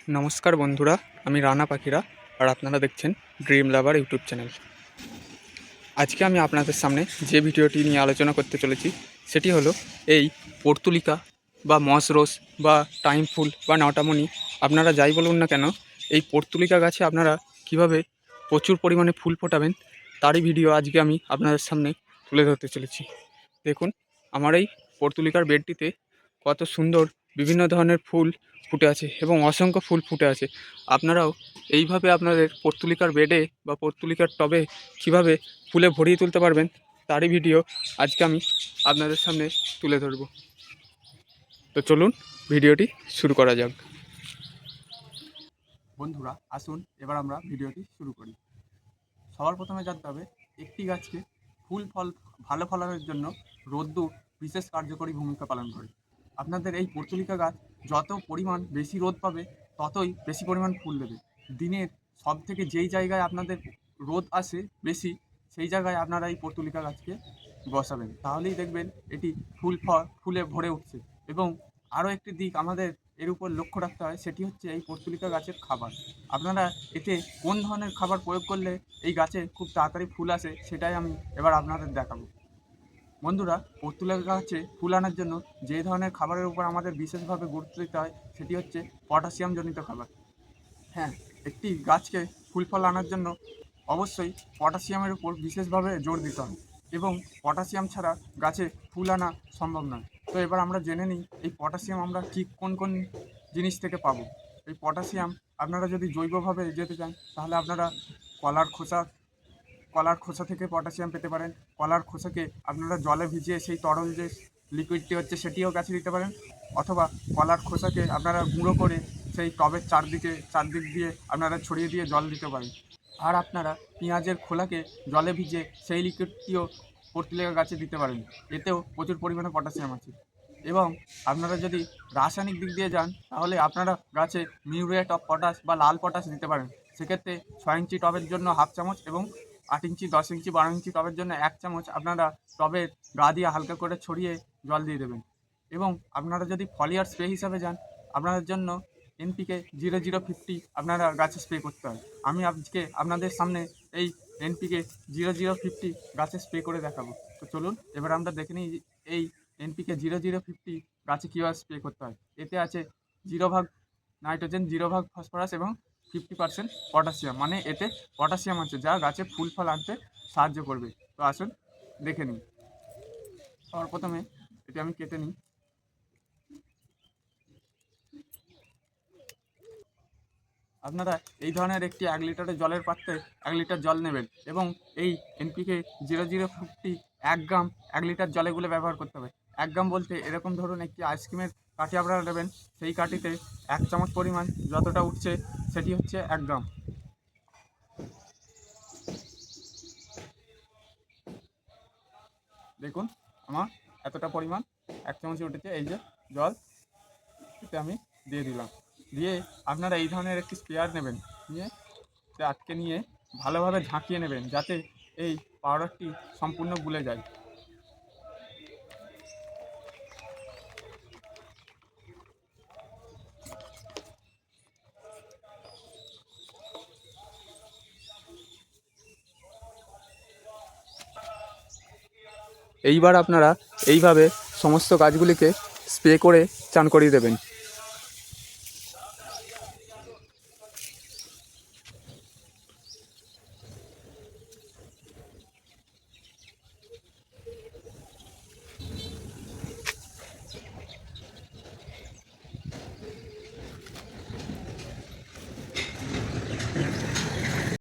নমস্কার বন্ধুরা, আমি রানা পাখিরা আর আপনারা দেখছেন ড্রিম লাভার ইউটিউব চ্যানেল। আজকে আমি আপনাদের সামনে যে ভিডিওটি নিয়ে আলোচনা করতে চলেছি সেটি হলো এই পর্তুলিকা বা মসরোস বা টাইম ফুল বা নটামণি, আপনারা যাই বলুন না কেন, এই পর্তুলিকা গাছে আপনারা কিভাবে প্রচুর পরিমাণে ফুল ফোটাবেন তারই ভিডিও আজকে আমি আপনাদের সামনে তুলে ধরতে চলেছি। দেখুন, আমার এই পর্তুলিকার বেডটিতে কত সুন্দর বিভিন্ন ধরনের ফুল ফুটে আছে এবং অসংখ্য ফুল ফুটে আছে। আপনারাও এইভাবে আপনাদের পর্তুলিকার বেডে বা পর্তুলিকার টবে কীভাবে ফুলে ভরিয়ে তুলতে পারবেন তারই ভিডিও আজকে আমি আপনাদের সামনে তুলে ধরব। তো চলুন ভিডিওটি শুরু করা যাক। বন্ধুরা আসুন এবার আমরা ভিডিওটি শুরু করি। সবার প্রথমে জানতে হবে একটি গাছকে ফুল ফল ভালো ফলানোর জন্য রোদ্দুর বিশেষ কার্যকরী ভূমিকা পালন করে। আপনাদের এই পর্তুলিকা গাছ যত পরিমাণ বেশি রোদ পাবে ততই বেশি পরিমাণ ফুল দেবে। দিনের সব থেকে যেই জায়গায় আপনাদের রোদ আসে বেশি সেই জায়গায় আপনারা এই পর্তুলিকা গাছকে বসাবেন, তাহলেই দেখবেন এটি ফুলে ভরে উঠছে। এবং আরও একটি দিক আমাদের এর উপর লক্ষ্য রাখতে হয়, সেটি হচ্ছে এই পর্তুলিকা গাছের খাবার। আপনারা এতে কোন ধরনের খাবার প্রয়োগ করলে এই গাছে খুব তাড়াতাড়ি ফুল আসে সেটাই আমি এবার আপনাদের দেখাবো। বন্ধুরা, পর্তুলিকা গাছে ফুল আনার জন্য যে ধরনের খাবারের উপর আমাদের বিশেষভাবে গুরুত্ব দিতে হয় সেটি হচ্ছে পটাশিয়ামজনিত খাবার। হ্যাঁ, একটি গাছকে ফুল ফল আনার জন্য অবশ্যই পটাশিয়ামের উপর বিশেষভাবে জোর দিতে হয় এবং পটাশিয়াম ছাড়া গাছে ফুল আনা সম্ভব নয়। তো এবার আমরা জেনে নিই এই পটাশিয়াম আমরা কোন কোন জিনিস থেকে পাবো। এই পটাশিয়াম আপনারা যদি জৈবভাবে যেতে চান তাহলে আপনারা কলার খোসা থেকে পটাশিয়াম পেতে পারেন। কলার খোসাকে আপনারা জলে ভিজিয়ে সেই তরল যে লিকুইডটি হচ্ছে সেটিও গাছে দিতে পারেন, অথবা কলার খোসাকে আপনারা গুঁড়ো করে সেই টবের চারদিক দিয়ে আপনারা ছড়িয়ে দিয়ে জল দিতে পারেন। আর আপনারা পেঁয়াজের খোলাকে জলে ভিজিয়ে সেই লিকুইডটিও পর্তুলিকা গাছে দিতে পারেন, এতেও প্রচুর পরিমাণে পটাশিয়াম আছে। এবং আপনারা যদি রাসায়নিক দিক দিয়ে যান তাহলে আপনারা গাছে মিউরেট অফ পটাশ বা লাল পটাশ দিতে পারেন। সেক্ষেত্রে 6 ইঞ্চি টবের জন্য 1/2 চামচ এবং 8 ইঞ্চি, 10 ইঞ্চি, 12 ইঞ্চি টবের জন্য 1 চামচ আপনারা টবের গা দিয়ে হালকা করে ছড়িয়ে জল দিয়ে দেবেন। এবং আপনারা যদি ফলিয়ার স্প্রে হিসাবে যান, আপনাদের জন্য এনপিকে 0050 আপনারা গাছে স্প্রে করতে হয়। আমি আজকে আপনাদের সামনে এই এনপিকে 0050 গাছে স্প্রে করে দেখাবো। তো চলুন এবার আমরা দেখে নিই এই এনপিকে 0050 গাছে কীভাবে স্প্রে করতে হয়। এতে আছে 0 ভাগ নাইট্রোজেন, 0 ভাগ ফসফরাস এবং 50% পটাশিয়াম, মানে এতে পটাশিয়াম আছে যা গাছে ফুল ফল আনতে সাহায্য করবে। তো আসুন দেখে নিই। সবার প্রথমে এটি আমি কেটে নিই। আপনারা এই ধরনের একটি 1 লিটারের জলের পাত্রে 1 লিটার জল নেবেন এবং এই এনপিকে 0050 1 গ্রাম 1 লিটার জলে গুলে ব্যবহার করতে হবে। 1 গ্রাম বলতে এরকম ধরুন একটি আইসক্রিমের কাঠি আপনারা নেবেন, সেই কাঠিতে 1 চামচ পরিমাণ যতটা উঠছে সেটি হচ্ছে 1 গ্রাম। দেখুন আমার এতটা পরিমাণ 1 চামচে উঠেছে। এই যে জল এতে আমি দিয়ে দিলাম। দিয়ে আপনারা এই ধরনের একটি স্প্রেয়ার নেবেন, নিয়ে আটকে নিয়ে ভালোভাবে ঝাঁকিয়ে নেবেন যাতে এই পাউডারটি সম্পূর্ণ গুলে যায়। এইবার আপনারা এইভাবে সমস্ত গাছগুলিকে স্প্রে করে চান করিয়ে দেবেন।